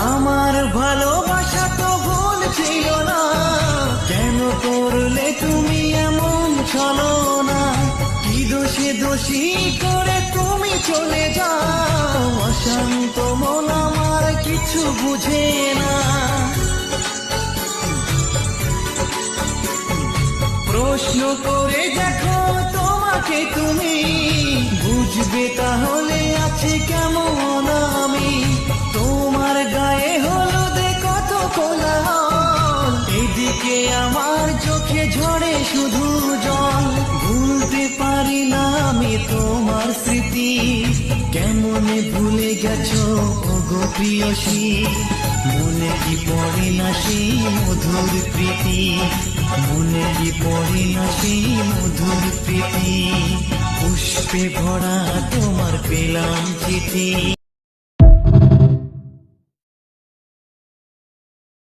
আমার ভালোবাসা তো ভুল ছিল না, কেন করলে তুমি এমন ছলনা? কি দোষে দোষী করে তুমি চলে যাও, অশান্ত মন আমার কিছু বুঝে না। প্রশ্ন করে দেখো তোমাকে তুমি, বুঝবে তাহলে আছে কেমন আমি। তোমার গায়ে হলুদে কত কোলাহল, এদিকে আমার চোখে ঝরে শুধু জল। ভুলতে পারি না আমি তোমার স্মৃতি, কেমনে ভুলে গেছো ওগো প্রিয়সী। মনে কি পড়ে না সেই মধুর প্রীতি, মনে কি পড়ে না সেই মধুর প্রীতি। পুষ্পে ভরা তোমার পেলাম চিঠি।